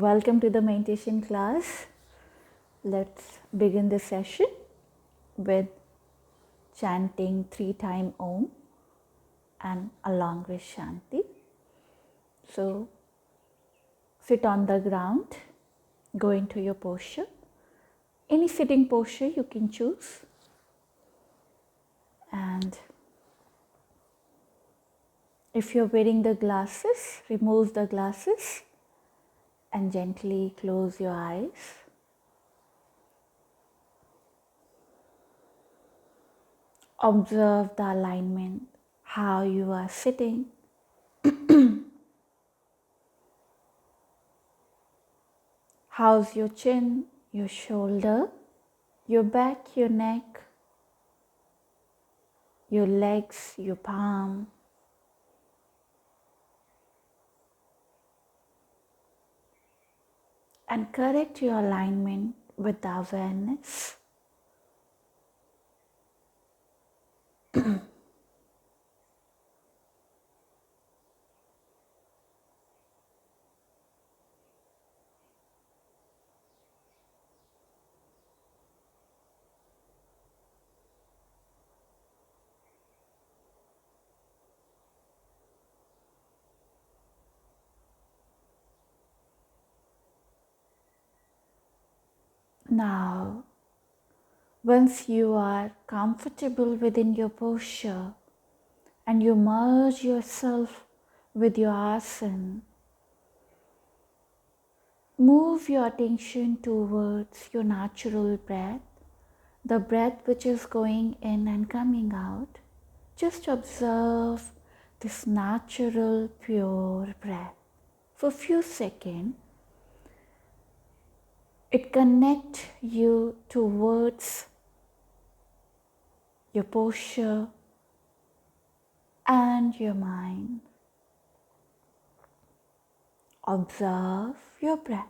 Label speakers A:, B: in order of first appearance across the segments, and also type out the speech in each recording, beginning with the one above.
A: Welcome to the meditation class. Let's begin this session with chanting 3 times Om and along with Shanti. So sit on the ground, go into your posture. Any sitting posture you can choose. And if you're wearing the glasses, remove the glasses and gently close your eyes. Observe the alignment, how you are sitting. How's your chin, your shoulder, your back, your neck, your legs, your palm. And correct your alignment with the awareness. Now, once you are comfortable within your posture and you merge yourself with your asana, move your attention towards your natural breath, the breath which is going in and coming out. Just observe this natural, pure breath for a few seconds. It connects you towards your posture and your mind. Observe your breath.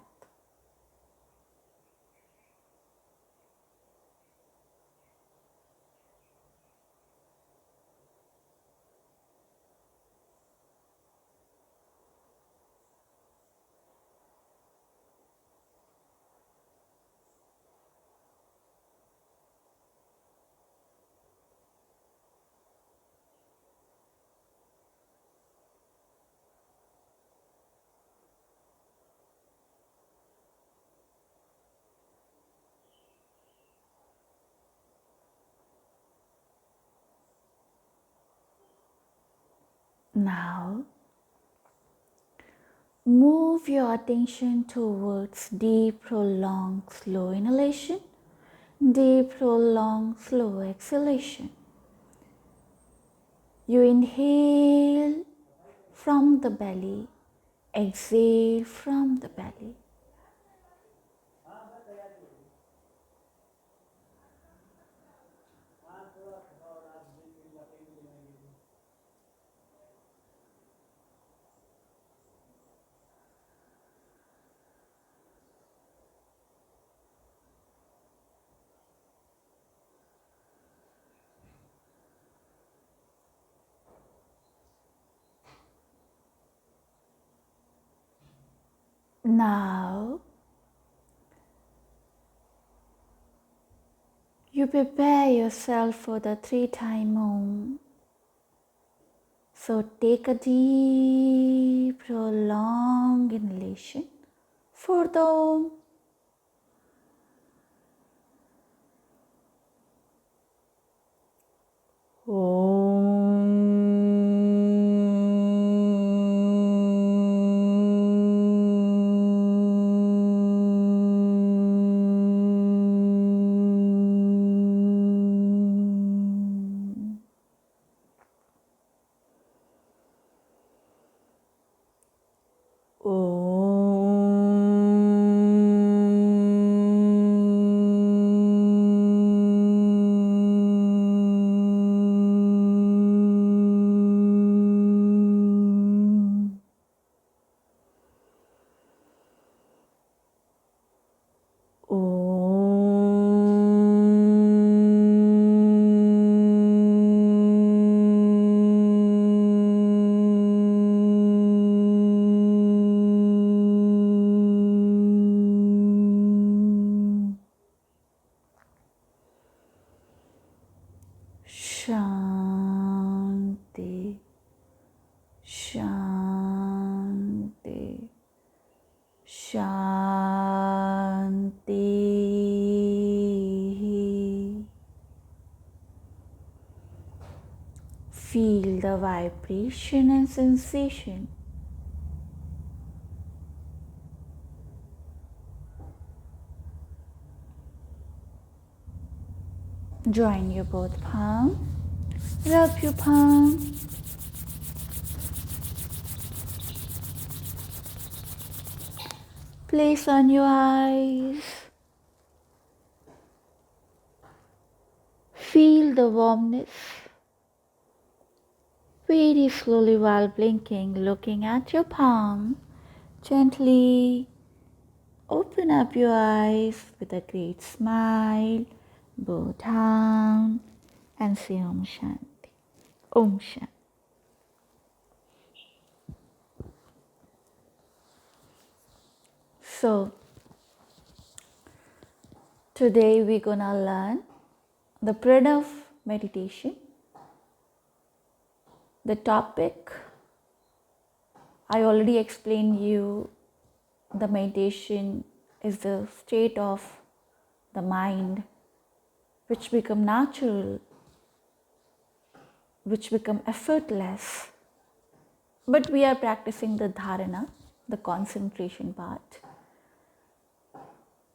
A: Now, move your attention towards deep, prolonged, slow inhalation, deep, prolonged, slow exhalation. You inhale from the belly, exhale from the belly. Now, you prepare yourself for the 3 times Om. So take a deep, prolonged inhalation for the Om. Om. Shanti, Shanti, Shanti. Feel the vibration and sensation. Join your both palms. Rub your palm. Place on your eyes. Feel the warmness. Very slowly while blinking, looking at your palm, gently open up your eyes with a great smile, bow down and say Om Shanti. Om Shanti. So, today we're gonna learn the Pranav meditation. The topic, I already explained you, the meditation is the state of the mind which become natural, which become effortless. But we are practicing the dharana, the concentration part.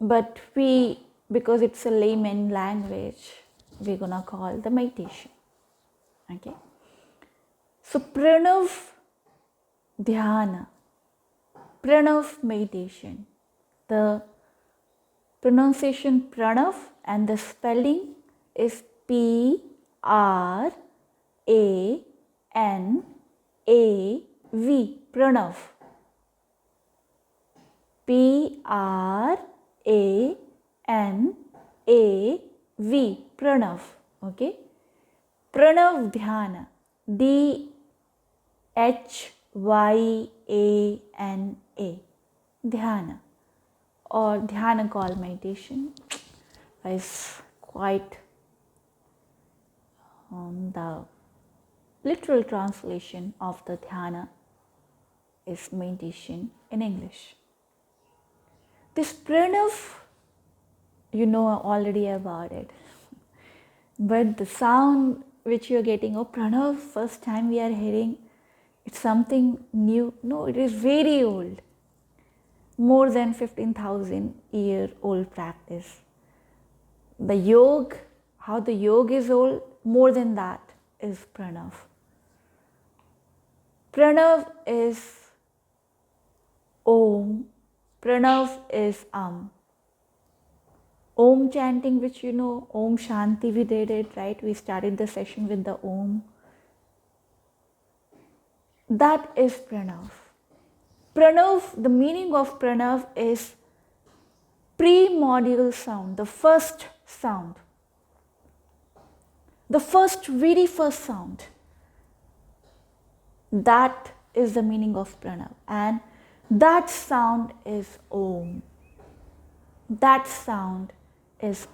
A: But because it's a layman language, we're gonna call the meditation. Okay. So Pranav Dhyana, Pranav meditation. The pronunciation Pranav and the spelling is P-R-A-N-A-V, Pranav. P-R-A-N-A-V, Pranav. Okay. Pranav Dhyana, D-H-Y-A-N-A, Dhyana or Dhyana call meditation is quite the literal translation of the Dhyana is meditation in English. This Pranav, you know already about it, but the sound which you are getting, oh Pranav, first time we are hearing, it's something new. No, it is very old. More than 15,000 year old practice. The yoga, how the yoga is old, more than that is Pranav. Pranav is Om. Pranav is Om chanting, which you know, Om Shanti, we did it, right? We started the session with the Om. That is Pranav. Pranav, the meaning of Pranav is primordial sound, the first sound. The very first sound. That is the meaning of Pranav. And that sound is Om. That sound is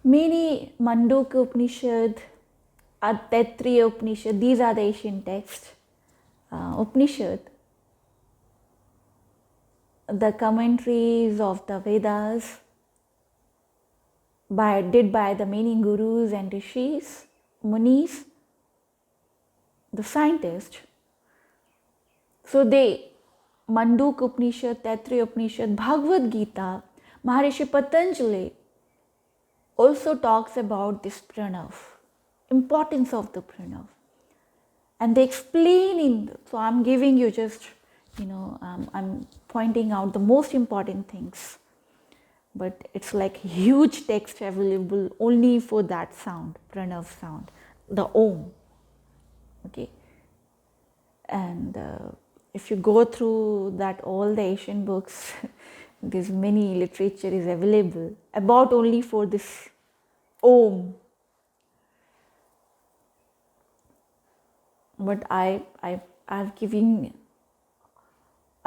A: Many Mandukya Upanishad, Taittiriya Upanishad, these are the Asian texts. Upanishad, the commentaries of the Vedas did by the many gurus and rishis, munis, the scientists. So Mandukya Upanishad, Taittiriya Upanishad, Bhagavad Gita, Maharishi Patanjali also talks about this Pranav, importance of the Pranav. And they explain so I'm giving you just, I'm pointing out the most important things. But it's like huge text available only for that sound, Pranav sound, the Om. Okay. And if you go through that, all the Asian books, there's many literature is available about only for this Om. But I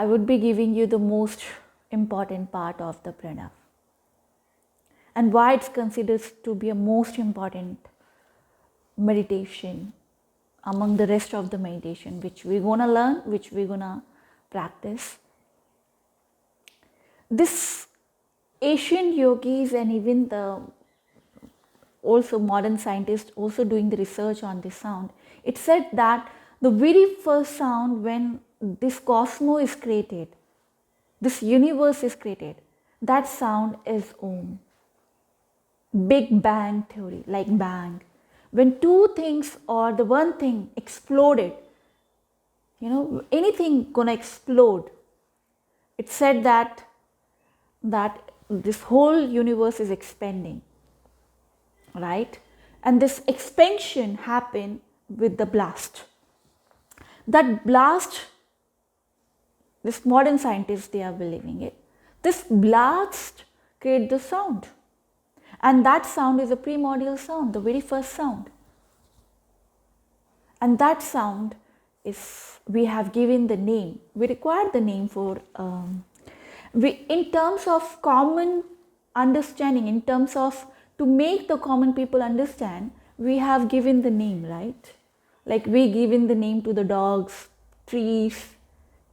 A: would be giving you the most important part of the Pranav. and why it's considered to be a most important meditation among the rest of the meditation, which we're going to learn, which we're going to practice. This ancient yogis and even the also modern scientists also doing the research on this sound, it said that the very first sound when this cosmos is created, this universe is created, that sound is Om. Big Bang theory, like bang. When two things or the one thing exploded, anything gonna explode. It said that this whole universe is expanding, right? And this expansion happened with the blast. That blast, this modern scientists, they are believing it. This blast created the sound. And that sound is a primordial sound, the very first sound. And that sound is, we have given the name. We require the name for, in terms of common understanding, in terms of to make the common people understand, we have given the name, right? Like we given the name to the dogs, trees,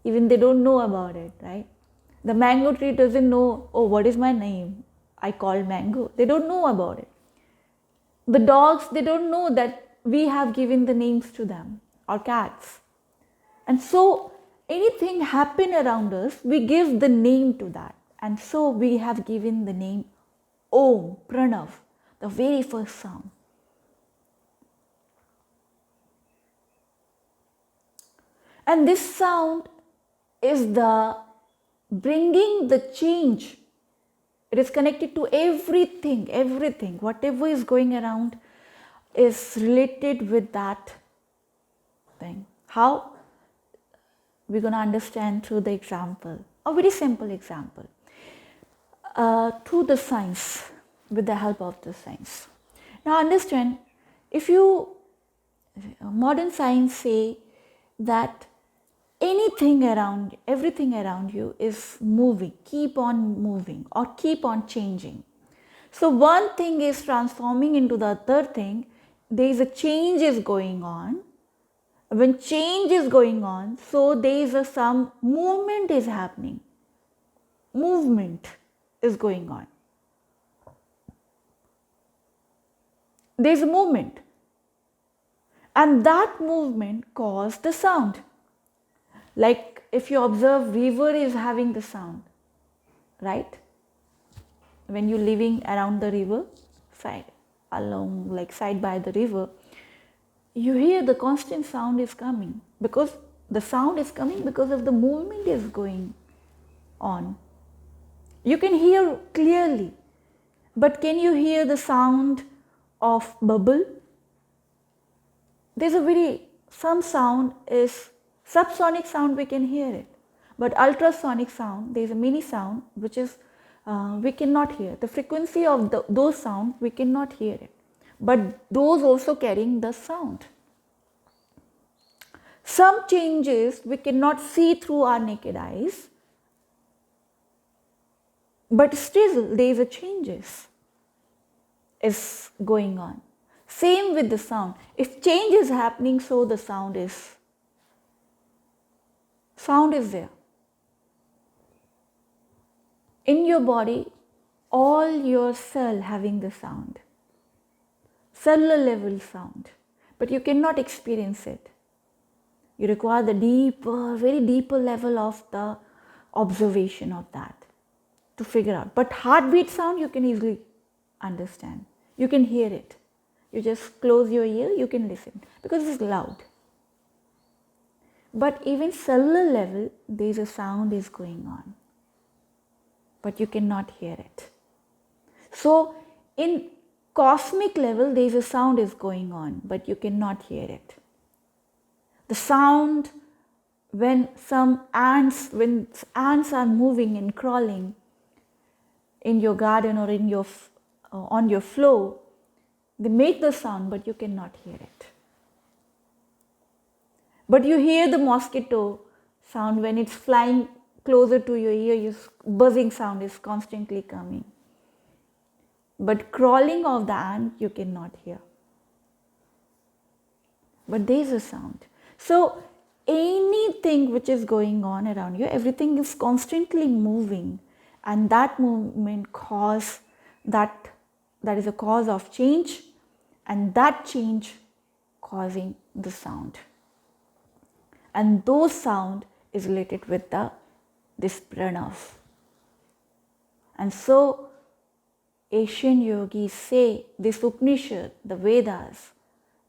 A: even they don't know about it, right? The mango tree doesn't know, oh, what is my name? I call mango. They don't know about it. The dogs, they don't know that we have given the names to them, or cats. And so anything happen around us, we give the name to that. And so we have given the name Om, Pranav, the very first sound. And this sound is the bringing the change. It is connected to everything, whatever is going around is related with that thing. How? We're going to understand through the example, a very simple example, through the science, with the help of the science. Now understand, if modern science say that anything around, everything around you is moving, keep on moving or keep on changing. So one thing is transforming into the other thing, there is a change is going on. When change is going on, so there is some movement is happening. Movement is going on. There is a movement. And that movement caused the sound. Like if you observe, river is having the sound, right? When you're living around the river, side by the river, you hear the constant sound is coming, because the sound is coming because of the movement is going on. You can hear clearly, but can you hear the sound of bubble? There's some sound is subsonic sound, we can hear it, but ultrasonic sound, there is a mini sound which is we cannot hear. The frequency of those sounds, we cannot hear it, but those also carrying the sound. Some changes we cannot see through our naked eyes, but still there is a changes is going on. Same with the sound. If change is happening, so the sound is there. In your body, all your cell having the sound, cellular level sound, but you cannot experience it. You require the deeper, very deeper level of the observation of that to figure out. But heartbeat sound you can easily understand. You can hear it. You just close your ear, you can listen because it's loud. But even cellular level, there is a sound is going on, but you cannot hear it. So in cosmic level, there is a sound is going on, but you cannot hear it. The sound when ants are moving and crawling in your garden or in your on your floor, they make the sound, but you cannot hear it. But you hear the mosquito sound when it's flying closer to your ear, buzzing sound is constantly coming. but crawling of the ant you cannot hear. But there is a sound. So anything which is going on around you, everything is constantly moving, and that movement that is a cause of change, and that change causing the sound. And those sound is related with this Pranav. And so Asian yogis say, this Upanishad, the Vedas,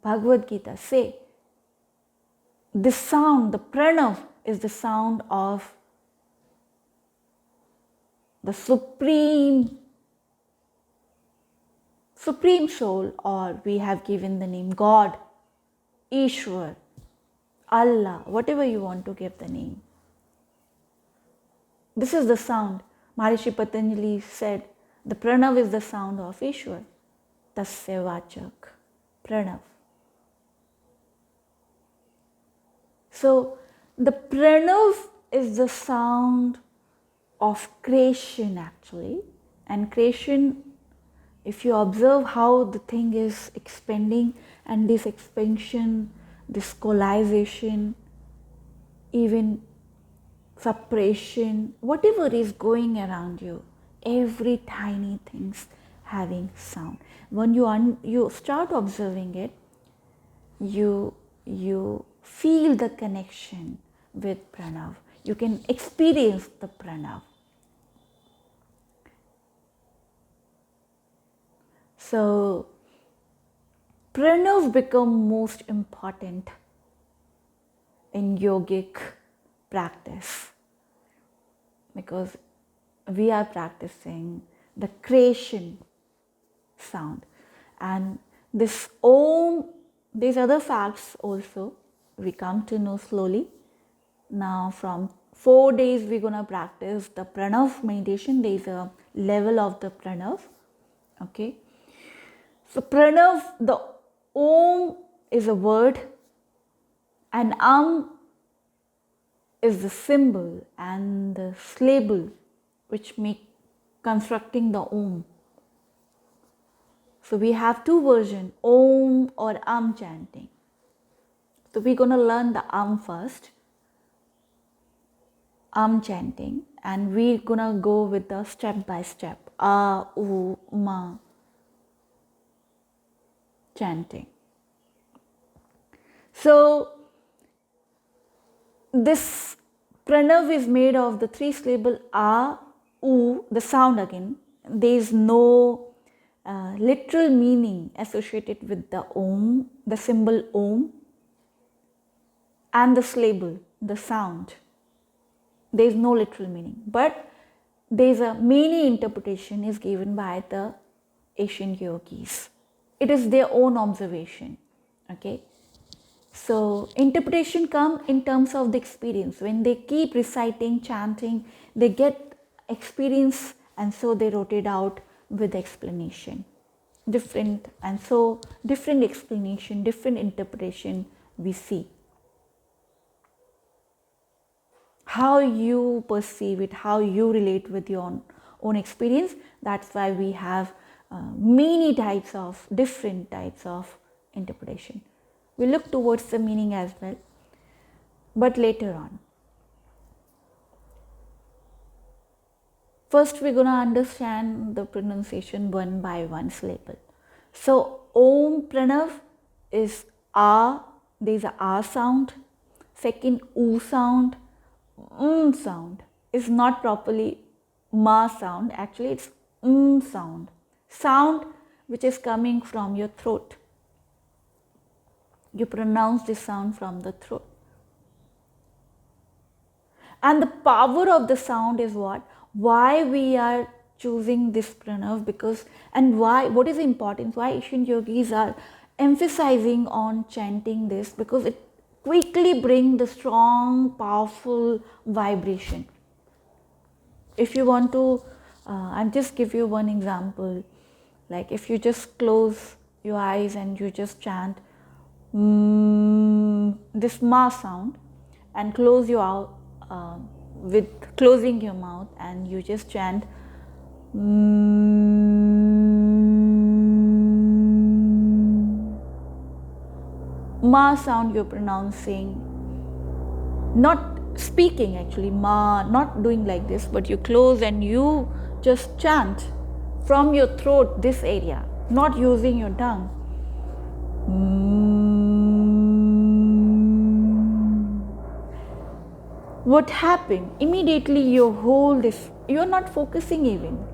A: Bhagavad Gita say, this sound, the Pranav, is the sound of the supreme soul, or we have given the name God, Ishwar, Allah, whatever you want to give the name. This is the sound. Maharishi Patanjali said, the Pranav is the sound of Ishwar. Tasya Vachak, Pranav. So, the Pranav is the sound of creation actually. And creation, if you observe how the thing is expanding, and this expansion, this coalization, even suppression, whatever is going around you, every tiny thing's having sound. When you start observing it, you feel the connection with Pranav. You can experience the Pranav. So Pranav become most important in yogic practice, because we are practicing the creation sound. And this Om, these other facts also we come to know slowly. Now from 4 days we're going to practice the Pranav meditation. There is a level of the Pranav. Okay. So Pranav, the Om is a word, and is the symbol and the syllable which make constructing the Om. So we have two versions, Om or chanting. So we're going to learn the first, chanting, and we're going to go with the step by step, A, U, Ma chanting. So this Pranav is made of the three syllable A, U, the sound again. There is no literal meaning associated with the Om, the symbol Om, and the syllable, the sound. There is no literal meaning, but there is a many interpretation is given by the Asian yogis. It is their own observation. Okay. So interpretation come in terms of the experience. When they keep reciting, chanting, they get experience, and so they wrote it out with explanation. Different explanation, different interpretation we see. How you perceive it, how you relate with your own experience. That's why we have different types of interpretation. We look towards the meaning as well, but later on. First, we're going to understand the pronunciation one by one syllable. So, Om Pranav is A, there is a A sound. Second, U sound. Sound is not properly Ma sound, actually it's sound. Sound which is coming from your throat. You pronounce this sound from the throat. And the power of the sound is what? Why we are choosing this Pranav, because, and why, what is the importance, why Asian yogis are emphasizing on chanting this, because it quickly brings the strong, powerful vibration. If you want to, I'll just give you one example. Like if you just close your eyes and you just chant this Ma sound, and close your with closing your mouth, and you just chant ma sound you're pronouncing, not speaking actually, ma, not doing like this, but you close and you just chant from your throat, this area, not using your tongue. What happened? Immediately your whole this, you're not focusing even.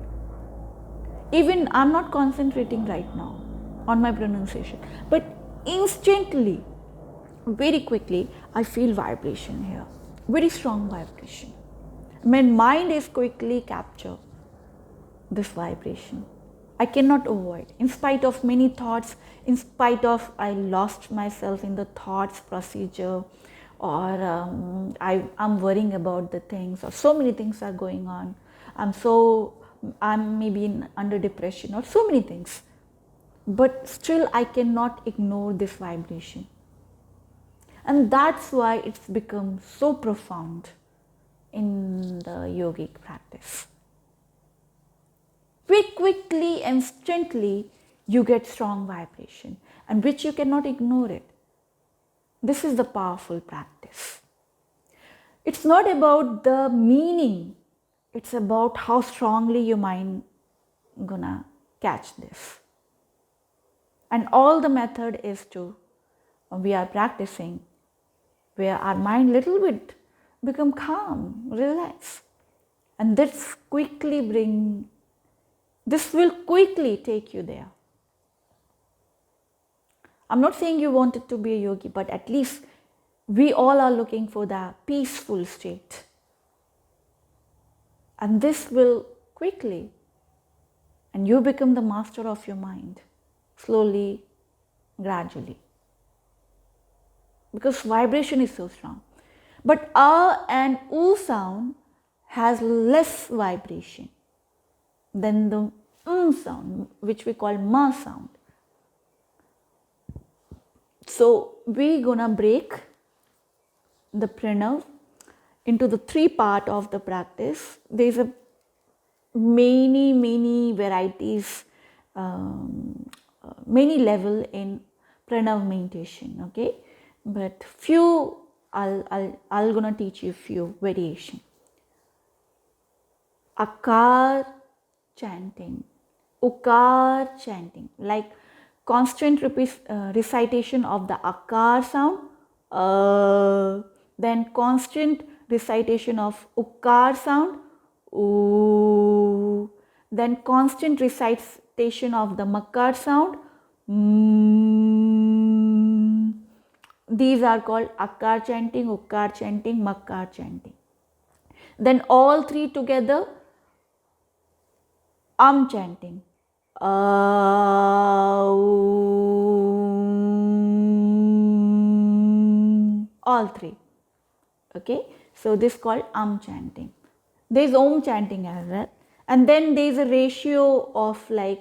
A: Even I'm not concentrating right now on my pronunciation, but instantly, very quickly, I feel vibration here, very strong vibration. My mind is quickly capture this vibration. I cannot avoid, in spite of many thoughts, in spite of I lost myself in the thoughts procedure, or I'm worrying about the things, or so many things are going on. I'm maybe under depression or so many things, but still I cannot ignore this vibration. And that's why it's become so profound in the yogic practice. Very quickly, instantly, you get strong vibration, and which you cannot ignore it. This is the powerful practice. It's not about the meaning, it's about how strongly your mind gonna catch this. And all the method is to, we are practicing, where our mind little bit become calm, relax. And this will quickly take you there. I'm not saying you wanted to be a yogi, but at least we all are looking for the peaceful state. And this will quickly, and you become the master of your mind, slowly, gradually. Because vibration is so strong. But A and U sound has less vibration than the sound, which we call ma sound. So we're gonna break the Pranav into the three part of the practice. There's a many varieties, many level in Pranav meditation. Okay, but few I'll gonna teach you few variation. Akar chanting, ukar chanting, like constant recitation of the akar sound, then constant recitation of ukar sound, oo, then constant recitation of the makar sound, These are called akar chanting, ukar chanting, makar chanting. Then all three together, chanting. All three. Okay, so this is called chanting. There is om chanting as well, and then there is a ratio of like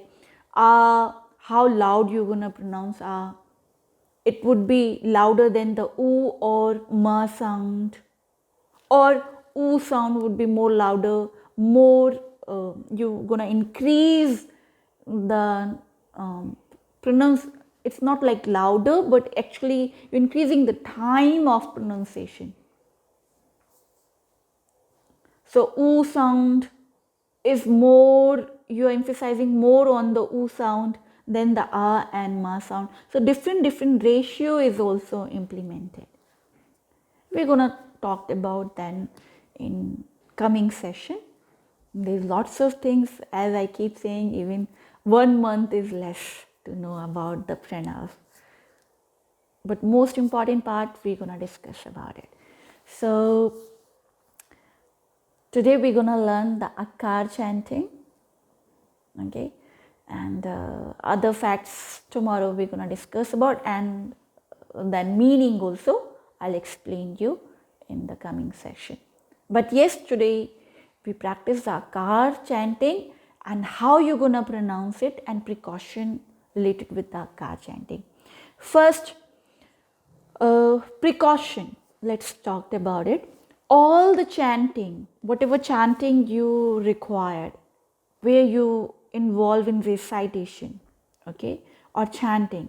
A: how loud you're gonna pronounce a. It would be louder than the oo or ma sound, or oo sound would be more louder, more you're gonna increase the pronounce. It's not like louder, but actually you're increasing the time of pronunciation. So oo sound is more, you're emphasizing more on the oo sound than the a and ma sound. So different ratio is also implemented. We're gonna talk about then in coming session. There's lots of things, as I keep saying, even 1 month is less to know about the Pranav. But most important part, we're gonna discuss about it. So today we're gonna learn the akar chanting, okay, and other facts tomorrow we're gonna discuss about, and then meaning also I'll explain you in the coming session. But yes, today we practice the akar chanting and how you're gonna pronounce it and precaution related with the akar chanting. First, precaution. Let's talk about it. All the chanting, whatever chanting you required, where you involve in recitation, okay, or chanting,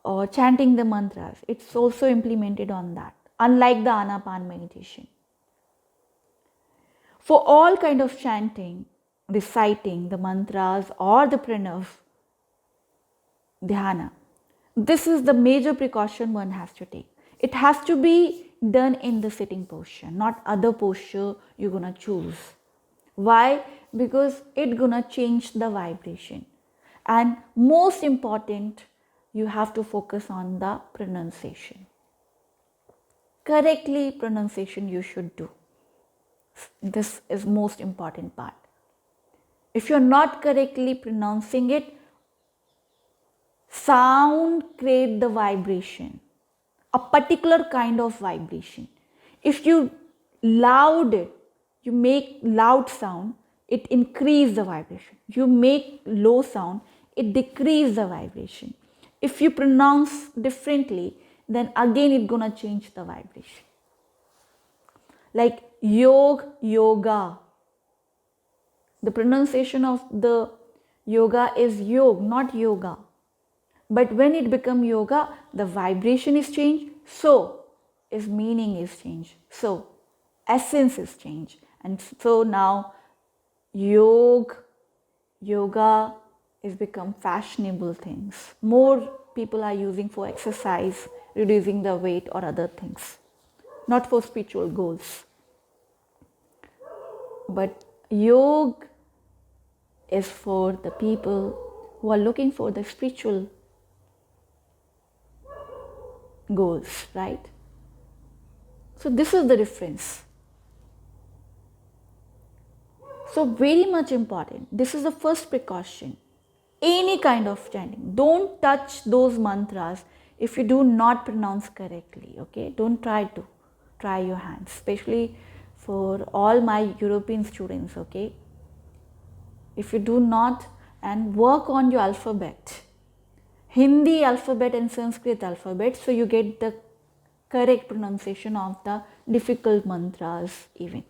A: or chanting the mantras. It's also implemented on that, unlike the Anapan meditation. For all kind of chanting, reciting the mantras or the pranav, dhyana, this is the major precaution one has to take. It has to be done in the sitting posture, not other posture you're gonna choose. Why? Because it's gonna change the vibration. And most important, you have to focus on the pronunciation. Correctly pronunciation you should do. This is most important part. If you're not correctly pronouncing it, sound create the vibration, a particular kind of vibration. If you loud it, you make loud sound, it increase the vibration. You make low sound, it decrease the vibration. If you pronounce differently, then again it's gonna change the vibration. Like yoga. The pronunciation of the yoga is yog, not yoga. But when it becomes yoga, the vibration is changed, so its meaning is changed. So essence is changed. And so now yoga is become fashionable things. More people are using for exercise, reducing the weight or other things, not for spiritual goals. But yoga is for the people who are looking for the spiritual goals, right? So this is the difference. So very much important. This is the first precaution. Any kind of chanting, don't touch those mantras if you do not pronounce correctly, okay? Don't try your hands, especially for all my European students, okay? If you do not, and work on your alphabet, Hindi alphabet and Sanskrit alphabet, so you get the correct pronunciation of the difficult mantras even.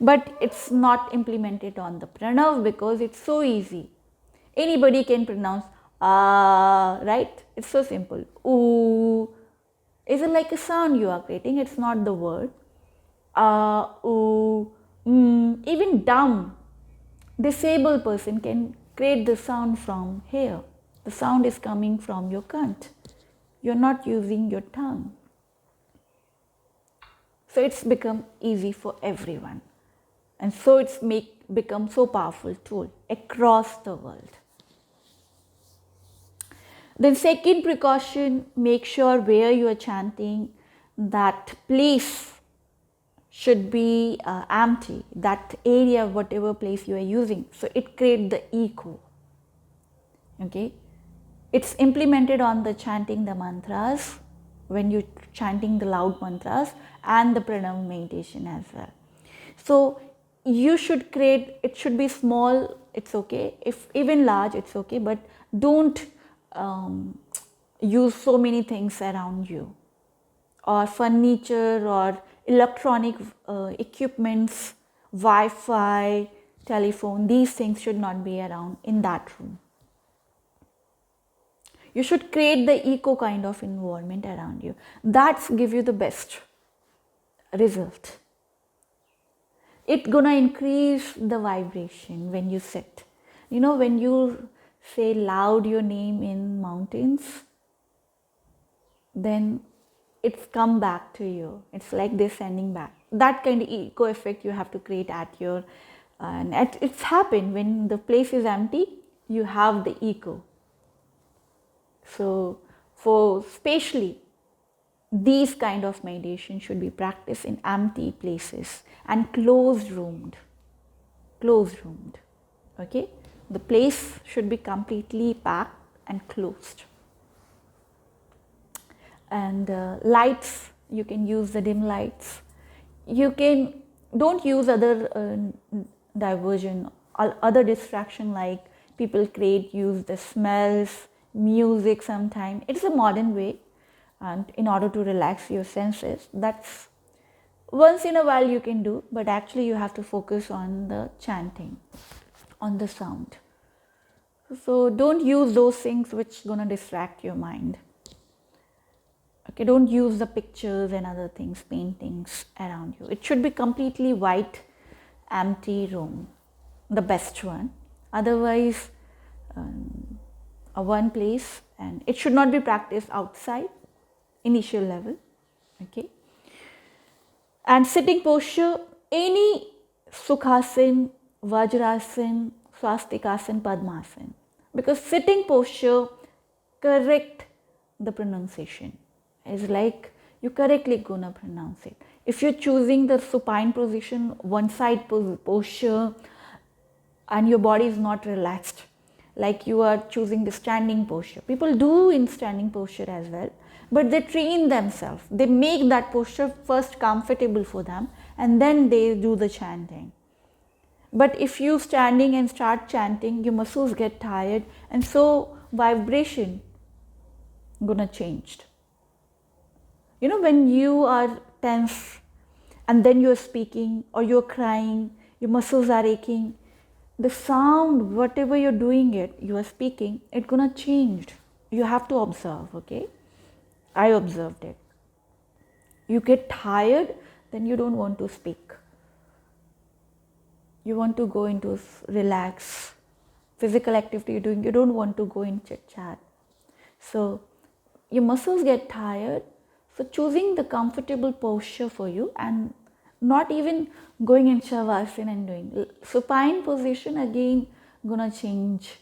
A: But it's not implemented on the pranav because it's so easy. Anybody can pronounce right? It's so simple. Ooh. Is it like a sound you are creating? It's not the word. Ooh. Even dumb, disabled person can create the sound from here. The sound is coming from your 𝐽𝐸. You're not using your tongue. So it's become easy for everyone. And so it's become so powerful tool across the world. Then second precaution, make sure where you are chanting, that place should be empty, that area, whatever place you are using. So it creates the echo. Okay. It's implemented on the chanting the mantras, when you're chanting the loud mantras and the Prana meditation as well. So you should create, it should be small, it's okay. If even large, it's okay, but don't use so many things around you, or furniture or electronic equipments, Wi-Fi, telephone, these things should not be around in that room. You should create the eco kind of environment around you. That's give you the best result. It's gonna increase the vibration when you sit. You know, when you say loud your name in mountains, then it's come back to you. It's like they're sending back. That kind of eco effect you have to create at your, and it's happened when the place is empty, you have the eco. So for spatially, these kind of meditation should be practiced in empty places and closed roomed. Okay, the place should be completely packed and closed. And lights, you can use the dim lights. You can don't use other diversion, other distraction like people use the smells, music sometime. It's a modern way, and in order to relax your senses, that's once in a while you can do, but actually you have to focus on the chanting, on the sound. So don't use those things which gonna distract your mind. Okay, don't use the pictures and other things, paintings around you. It should be completely white, empty room, the best one. Otherwise, a one place, and it should not be practiced outside, initial level. Okay. And sitting posture, any Sukhasana, Vajrasana, Swastikasana, Padmasana. Because sitting posture correct the pronunciation. It's like you correctly gonna pronounce it. If you're choosing the supine position, one side posture, and your body is not relaxed, like you are choosing the standing posture. People do in standing posture as well, but they train themselves. They make that posture first comfortable for them, and then they do the chanting. But if you standing and start chanting, your muscles get tired, and so vibration gonna change. You know, when you are tense and then you're speaking or you're crying, your muscles are aching, the sound, whatever you're doing it, you are speaking, it's gonna change. You have to observe, okay? I observed it. You get tired, then you don't want to speak. You want to go into relax, physical activity you're doing, you don't want to go in chit chat. So your muscles get tired. So choosing the comfortable posture for you, and not even going in Shavasana and doing supine position, again gonna change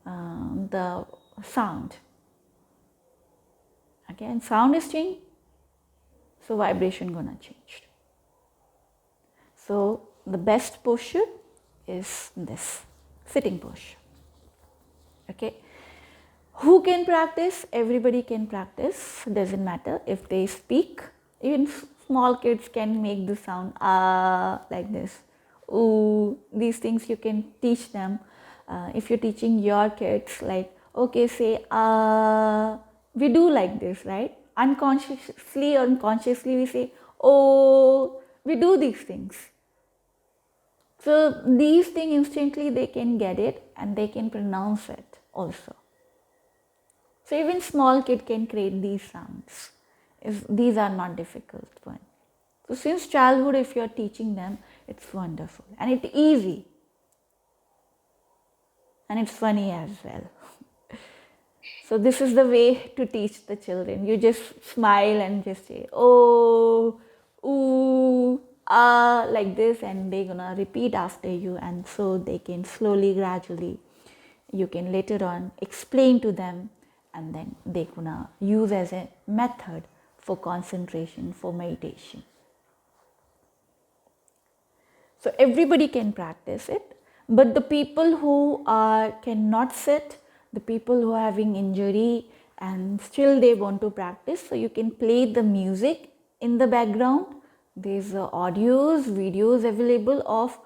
A: the sound. Okay, and sound is changed, so vibration gonna change. So the best posture is this sitting posture. Okay. Who can practice? Everybody can practice. Doesn't matter if they speak. Even small kids can make the sound ah like this. Ooh, these things you can teach them. If you're teaching your kids, like, okay, say ah. We do like this, right? Unconsciously or unconsciously we say oh. We do these things. So these things instantly they can get it and they can pronounce it also. So even small kid can create these sounds. These are not difficult ones. So since childhood, if you are teaching them, it's wonderful and it's easy. And it's funny as well. So this is the way to teach the children. You just smile and just say, oh, ooh, ah, like this, and they're gonna repeat after you, and so they can slowly, gradually, you can later on explain to them, and then they're gonna use as a method for concentration, for meditation. So everybody can practice it, but the people who cannot sit, the people who are having injury and still they want to practice, so you can play the music in the background. There's audios, videos available of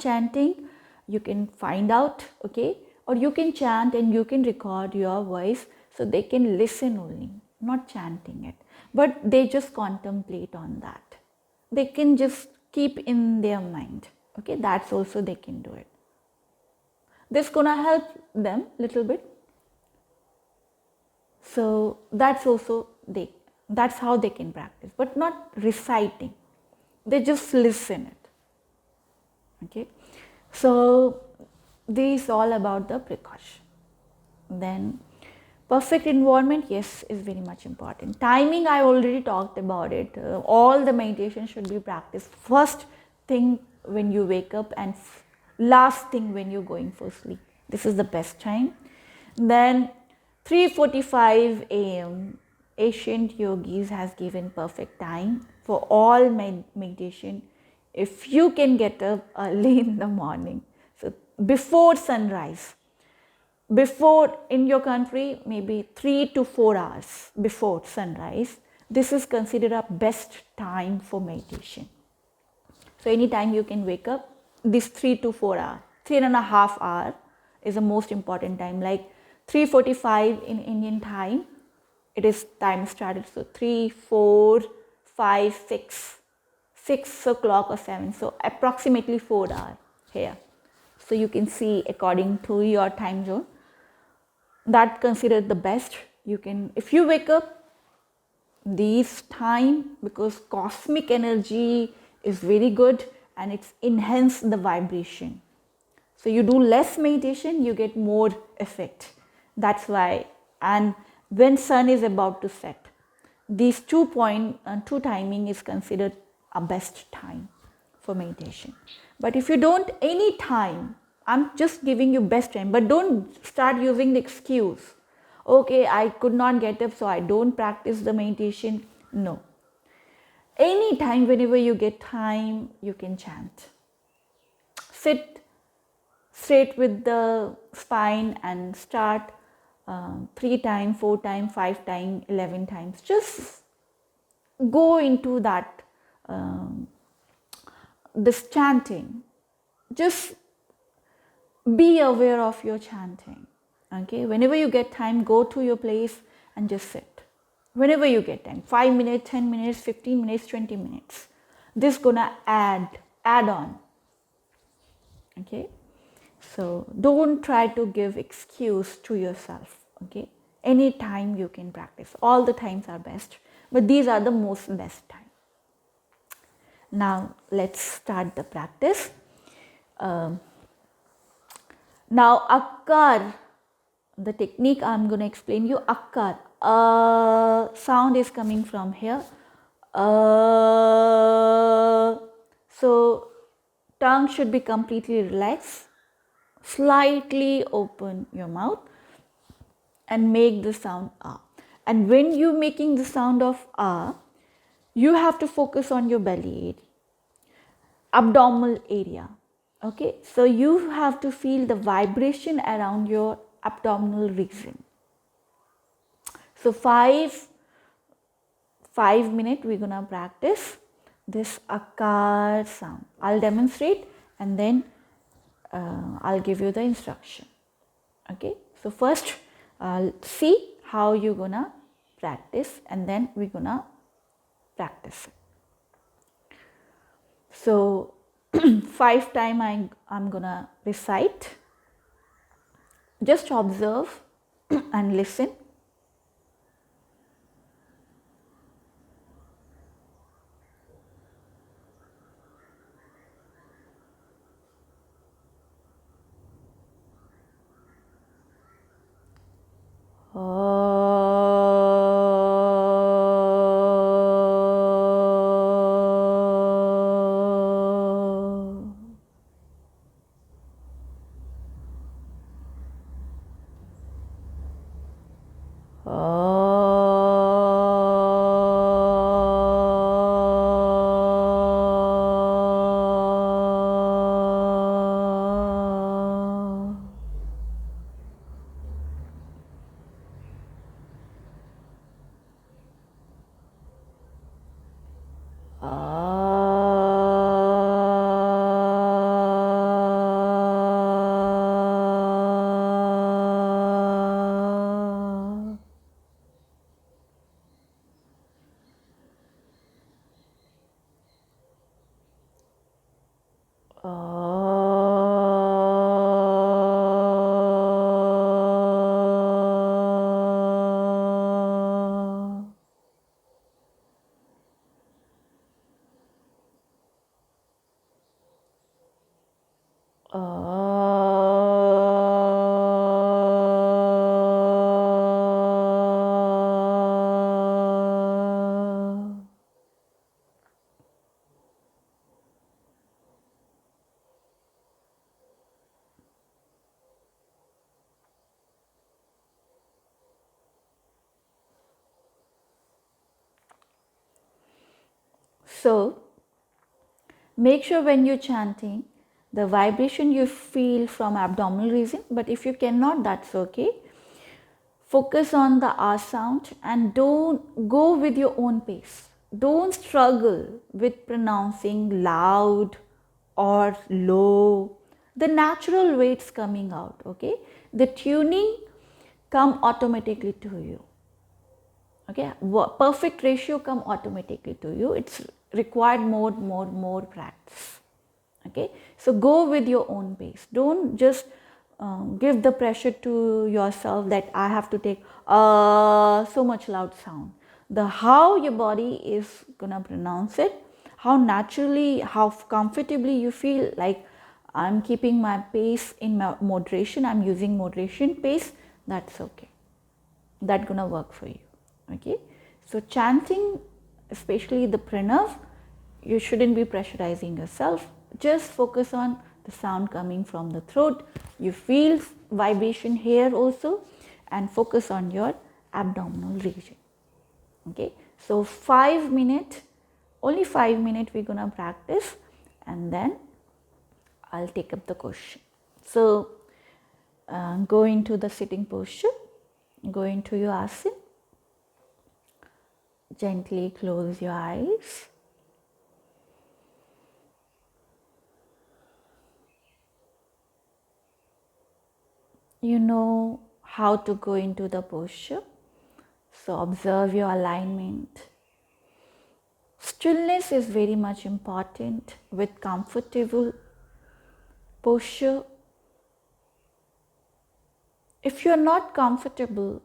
A: chanting. You can find out, okay, or you can chant and you can record your voice so they can listen only, not chanting it, but they just contemplate on that. They can just keep in their mind, okay, that's also they can do it. This gonna help them little bit. So that's also that's how they can practice, but not reciting. They just listen it. Okay. So this is all about the precaution. Then perfect environment, yes, is very much important. Timing, I already talked about it. All the meditation should be practiced first thing when you wake up and last thing when you're going for sleep. This is the best time. Then 3:45 a.m. ancient yogis has given perfect time for all meditation. If you can get up early in the morning, so before sunrise, before in your country maybe 3 to 4 hours before sunrise, this is considered a best time for meditation. So anytime you can wake up, this 3 to 4 hours, 3.5 hours is the most important time. Like 3:45 in Indian time, it is time started. So 3, 4, 5, 6 o'clock or 7. So approximately 4 hours here. So you can see according to your time zone, that considered the best. You can, if you wake up these time, because cosmic energy is very good and it's enhance the vibration. So you do less meditation, you get more effect. That's why. And when sun is about to set, these two timing is considered a best time for meditation. But if you don't, any time, I'm just giving you best time, but don't start using the excuse, okay, I could not get up, so I don't practice the meditation. No. Any time, whenever you get time, you can chant. Sit straight with the spine and start 3 times, 4 times, 5 times, 11 times. Just go into that, this chanting. Just be aware of your chanting. Okay, whenever you get time, go to your place and just sit. Whenever you get time, 5 minutes, 10 minutes, 15 minutes, 20 minutes. This gonna add on. Okay, so don't try to give excuse to yourself. Okay, any time you can practice. All the times are best, but these are the most best time. Now let's start the practice. Now akkar, the technique I'm going to explain you. Akkar, sound is coming from here. So tongue should be completely relaxed. Slightly open your mouth and make the sound ah. And when you're making the sound of ah, you have to focus on your belly area, abdominal area. Okay, so you have to feel the vibration around your abdominal region. So 5 minutes we're gonna practice this akkar sound. I'll demonstrate and then I'll give you the instruction. Okay, so first see how you're gonna practice and then we're gonna practice it. So 5 times I'm gonna recite. Just observe and listen. So make sure when you're chanting, the vibration you feel from abdominal region, but if you cannot, that's okay. Focus on the R sound and don't go with your own pace. Don't struggle with pronouncing loud or low. The natural way it's coming out, okay? The tuning come automatically to you. Okay, perfect ratio come automatically to you. It's required more practice. Okay, so go with your own pace. Don't just give the pressure to yourself that I have to take so much loud sound. the how your body is gonna pronounce it, how naturally, how comfortably you feel, like I'm keeping my pace in my moderation, I'm using moderation pace, that's okay. That's gonna work for you. Okay. So chanting, especially the Pranav, you shouldn't be pressurizing yourself. Just focus on the sound coming from the throat. You feel vibration here also, and focus on your abdominal region. Okay. So 5 minutes, only 5 minutes we're gonna practice, and then I'll take up the question. So go into the sitting posture, go into your asana, gently close your eyes. You know how to go into the posture, so observe your alignment. Stillness is very much important with comfortable posture. If you're not comfortable,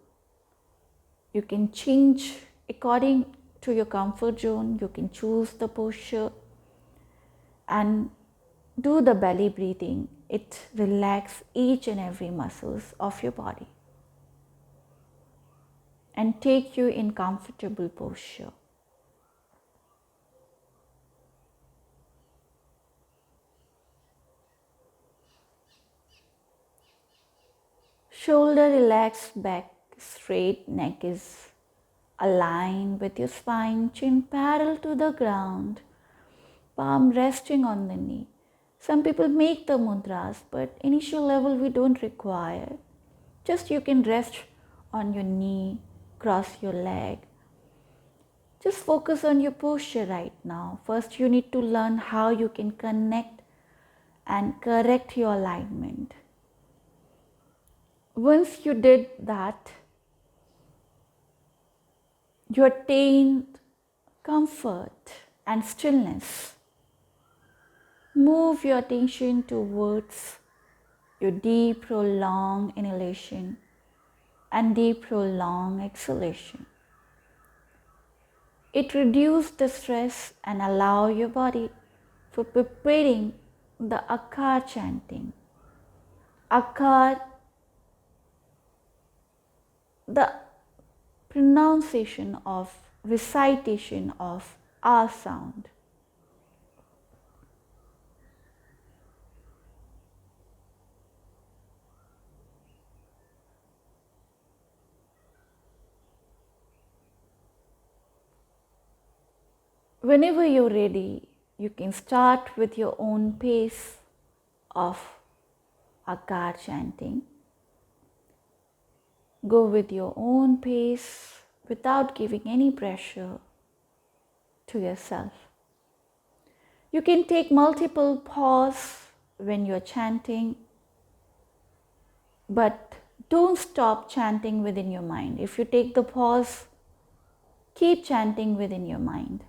A: you can change according to your comfort zone. You can choose the posture and do the belly breathing. It relaxes each and every muscles of your body and take you in comfortable posture. Shoulder relaxed, back straight, neck is aligned with your spine, chin parallel to the ground, palm resting on the knee. Some people make the mudras, but initial level we don't require. Just you can rest on your knee, cross your leg. Just focus on your posture right now. First you need to learn how you can connect and correct your alignment. Once you did that, you attained comfort and stillness. Move your attention towards your deep prolonged inhalation and deep prolonged exhalation. It reduces the stress and allow your body for preparing the 𝐘𝐸 chanting. 𝐘𝐸, the pronunciation of recitation of R sound. Whenever you're ready, you can start with your own pace of 𝐘𝐸 chanting. Go with your own pace without giving any pressure to yourself. You can take multiple pauses when you're chanting, but don't stop chanting within your mind. If you take the pause, keep chanting within your mind.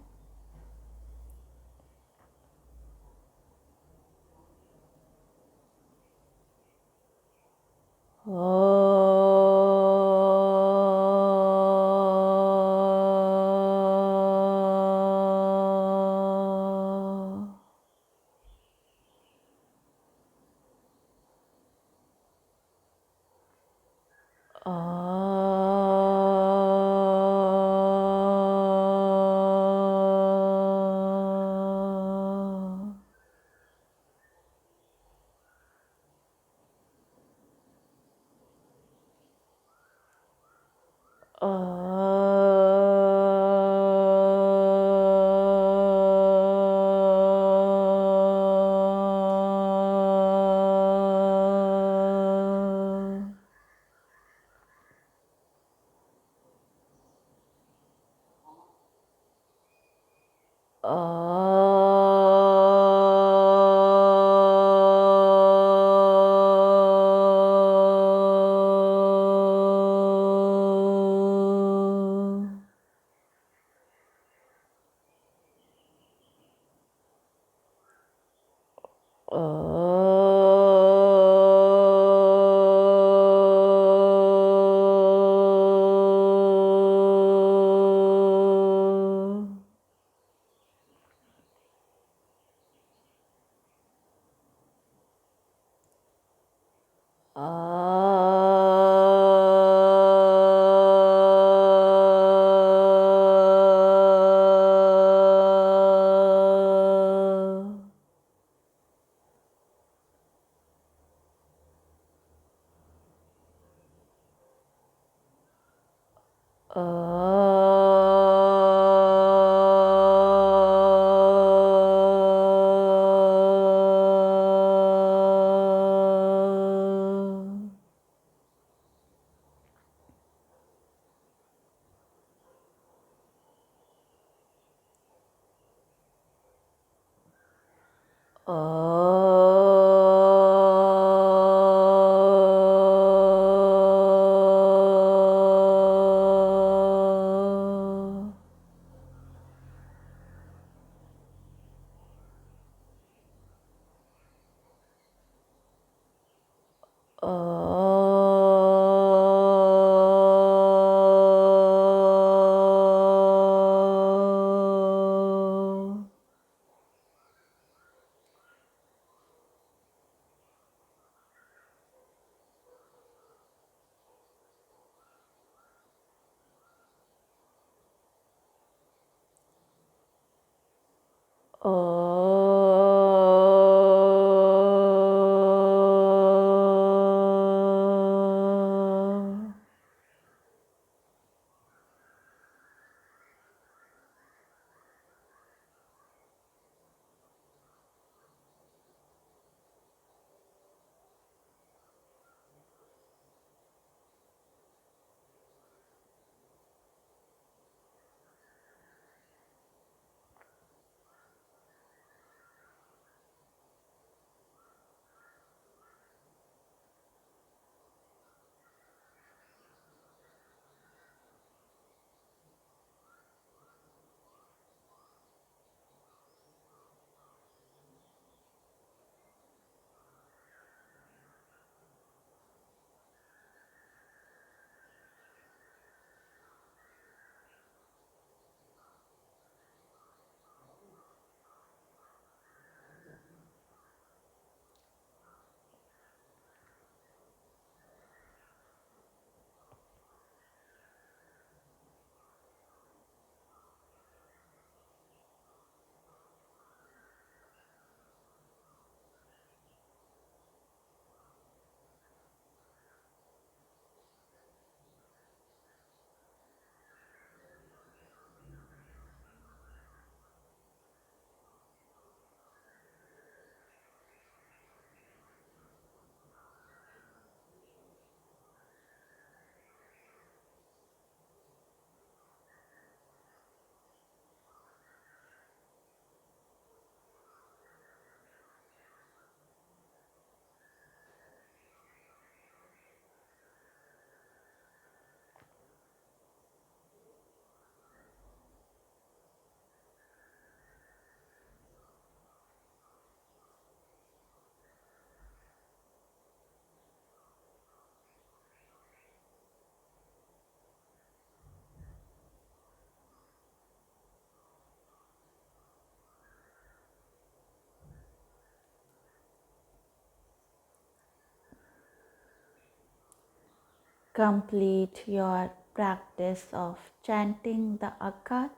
A: Complete your practice of chanting the 𝐴𝐽.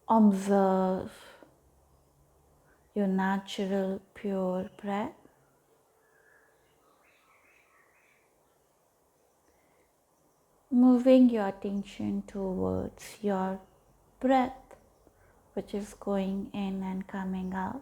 A: Observe your natural pure breath. Moving your attention towards your breath, which is going in and coming out.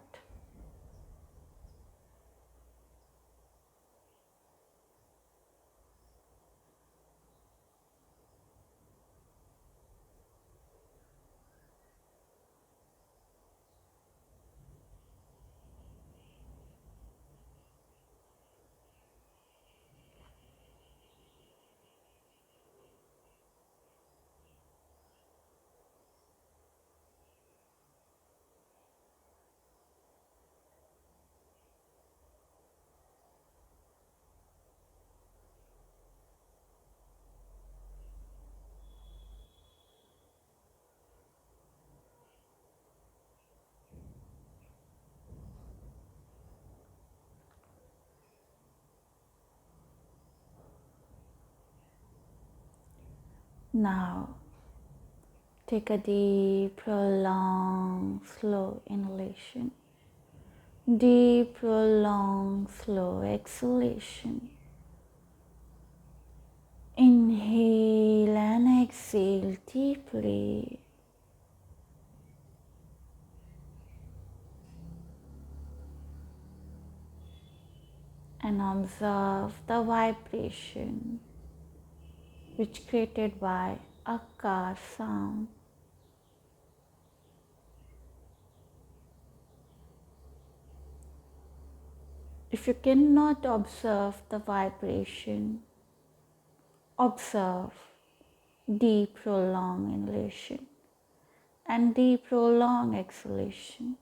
A: Now, take a deep, prolonged, slow inhalation. Deep, prolonged, slow exhalation. Inhale and exhale deeply. And observe the vibration which created by 𝐘𝐸 sound. If you cannot observe the vibration, observe deep prolonged inhalation and deep prolonged exhalation.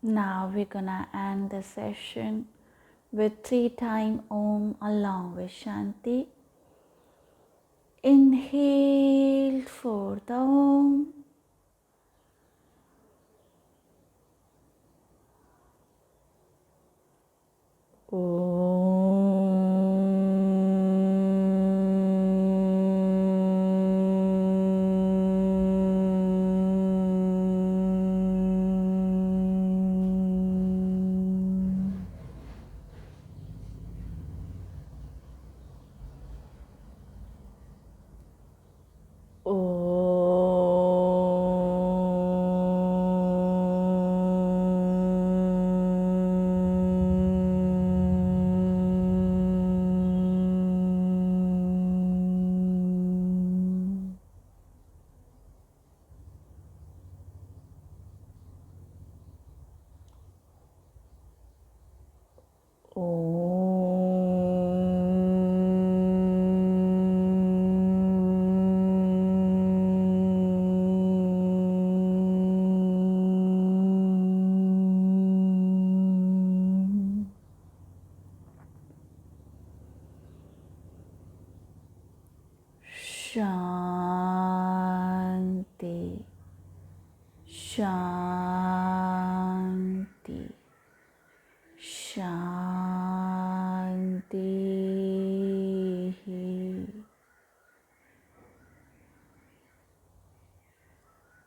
A: Now we're gonna end the session with 3-time Om along with Shanti. Inhale for the Om. Shanti, Shanti, Shanti.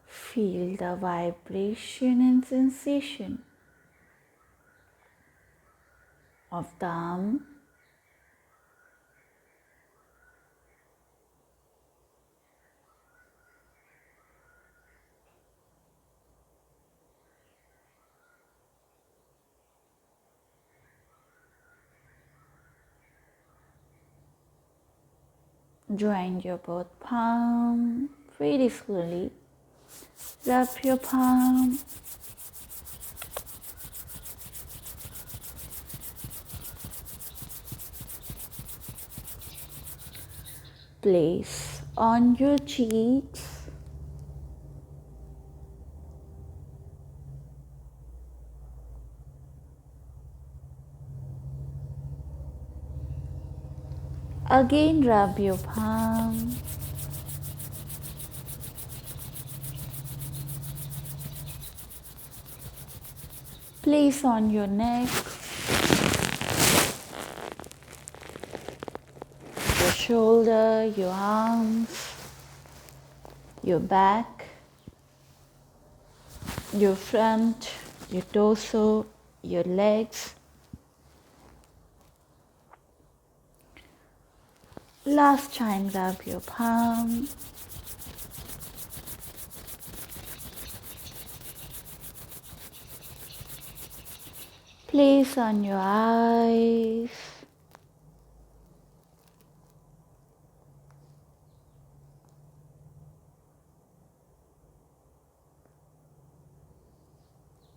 A: Feel the vibration and sensation of the Om. Join your both palms very slowly. Rub your palm. Place on your cheeks. Again rub your palm. Place on your neck, your shoulder, your arms, your back, your front, your torso, your legs. Last time, rub your palm. place on your eyes.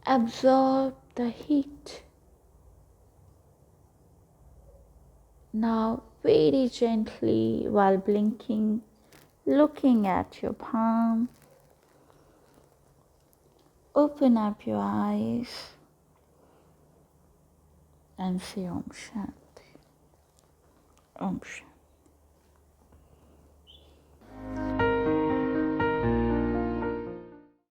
A: Absorb the heat. Now very gently, while blinking, looking at your palm, open up your eyes and say Om Shanti. Om Shanti.